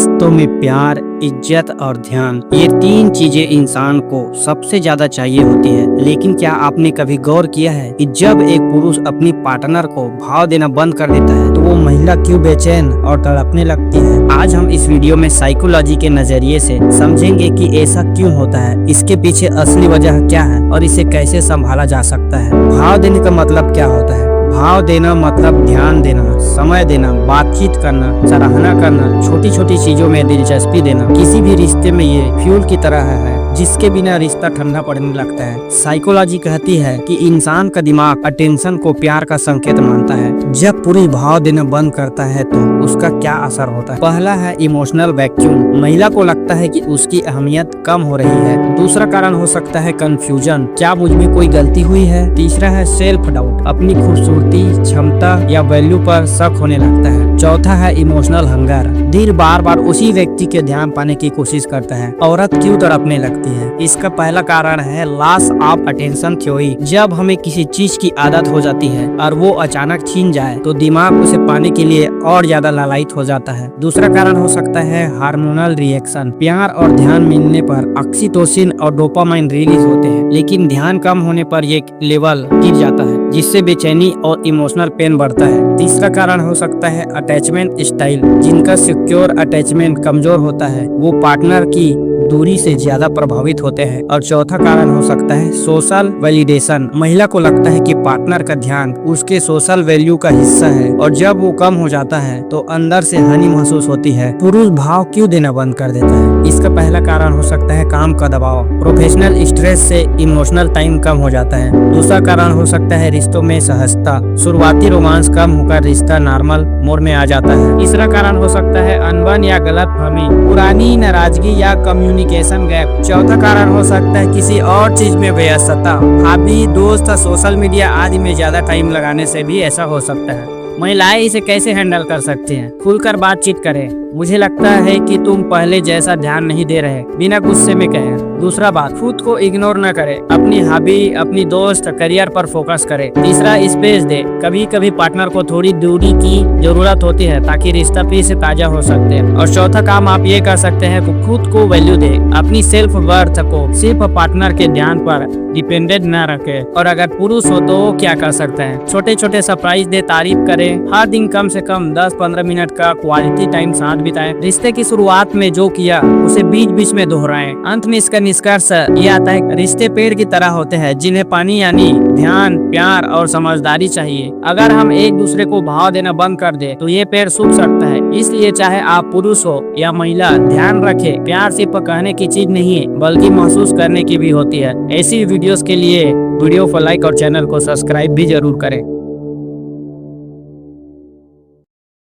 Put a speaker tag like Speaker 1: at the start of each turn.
Speaker 1: रिश्तों में प्यार, इज्जत और ध्यान, ये तीन चीजें इंसान को सबसे ज्यादा चाहिए होती है। लेकिन क्या आपने कभी गौर किया है कि जब एक पुरुष अपनी पार्टनर को भाव देना बंद कर देता है तो वो महिला क्यों बेचैन और तड़पने लगती है। आज हम इस वीडियो में साइकोलॉजी के नजरिए से समझेंगे कि ऐसा क्यों होता है, इसके पीछे असली वजह क्या है और इसे कैसे संभाला जा सकता है। भाव देने का मतलब क्या होता है? भाव देना मतलब ध्यान देना, समय देना, बातचीत करना, सराहना करना, छोटी छोटी चीजों में दिलचस्पी देना। किसी भी रिश्ते में ये फ्यूल की तरह है जिसके बिना रिश्ता ठंडा पड़ने लगता है। साइकोलॉजी कहती है कि इंसान का दिमाग अटेंशन को प्यार का संकेत मानता है। जब पूरी भाव देना बंद करता है तो उसका क्या असर होता है? पहला है इमोशनल वैक्यूम। महिला को लगता है कि उसकी अहमियत कम हो रही है। दूसरा कारण हो सकता है कंफ्यूजन, क्या मुझ में कोई गलती हुई है? तीसरा है सेल्फ डाउट, अपनी खूबसूरती, क्षमता या वैल्यू पर शक होने लगता है। चौथा है इमोशनल हंगर, धीर बार बार उसी व्यक्ति के ध्यान पाने की कोशिश करता है। औरत क्यों तड़पने लगती है? इसका पहला कारण है लॉस ऑफ अटेंशन थ्योरी। जब हमें किसी चीज की आदत हो जाती है और वो अचानक छीन जाए तो दिमाग उसे पाने के लिए और ज्यादा लालायित हो जाता है। दूसरा कारण हो सकता है हार्मोनल रिएक्शन। प्यार और ध्यान मिलने पर ऑक्सीटोसिन और डोपामाइन रिलीज होते हैं, लेकिन ध्यान कम होने पर ये लेवल गिर जाता है, जिससे बेचैनी और इमोशनल पेन बढ़ता है। तीसरा कारण हो सकता है अटैचमेंट स्टाइल। जिनका सिक्योर अटैचमेंट कमजोर होता है वो पार्टनर की दूरी से ज्यादा प्रभावित होते हैं। और चौथा कारण हो सकता है सोशल वैलिडेशन। महिला को लगता है कि पार्टनर का ध्यान उसके सोशल वैल्यू का हिस्सा है और जब वो कम हो जाता है तो अंदर से हानि महसूस होती है। पुरुष भाव क्यों देना बंद कर देता है? इसका पहला कारण हो सकता है काम का दबाव। प्रोफेशनल स्ट्रेस से इमोशनल टाइम कम हो जाता है। दूसरा कारण हो सकता है रिश्तों में सहजता। शुरुआती रोमांस कम होकर रिश्ता नॉर्मल मोड में आ जाता है। तीसरा कारण हो सकता है अनबन या गलतफहमी, पुरानी नाराजगी या कम्युनिकेशन गैप। चौथा कारण हो सकता है किसी और चीज में व्यस्तता, हॉबी, दोस्त, सोशल मीडिया आदि में ज्यादा टाइम लगाने से भी ऐसा हो सकता है। महिलाएं इसे कैसे हैंडल कर सकती हैं? खुलकर बातचीत करें, मुझे लगता है कि तुम पहले जैसा ध्यान नहीं दे रहे, बिना गुस्से में कहें। दूसरा बात, खुद को इग्नोर न करें, अपनी हॉबी, अपनी दोस्त, करियर पर फोकस करें। तीसरा, स्पेस दे, कभी कभी पार्टनर को थोड़ी दूरी की जरूरत होती है ताकि रिश्ता फिर से ताजा हो सकते हैं। और चौथा काम आप ये कर सकते हैं कि खुद को वैल्यू दे, अपनी सेल्फ वर्थ को सिर्फ पार्टनर के ध्यान पर डिपेंडेंट न रखे। और अगर पुरुष हो तो वो क्या कर सकते हैं? छोटे छोटे सरप्राइज दे, तारीफ करें, हर दिन कम से कम 10-15 मिनट का क्वालिटी टाइम साथ बिताएं। रिश्ते की शुरुआत में जो किया उसे बीच बीच में दोहराएं। अंत में इसका निष्कर्ष ये आता है, रिश्ते पेड़ की तरह होते हैं जिन्हें पानी यानी ध्यान, प्यार और समझदारी चाहिए। अगर हम एक दूसरे को भाव देना बंद कर दे तो ये पेड़ सूख सकता है। इसलिए चाहे आप पुरुष हो या महिला, ध्यान रखें, प्यार सिर्फ कहने की चीज नहीं है बल्कि महसूस करने की भी होती है। ऐसी वीडियोस के लिए वीडियो को लाइक और चैनल को सब्सक्राइब भी जरूर करें।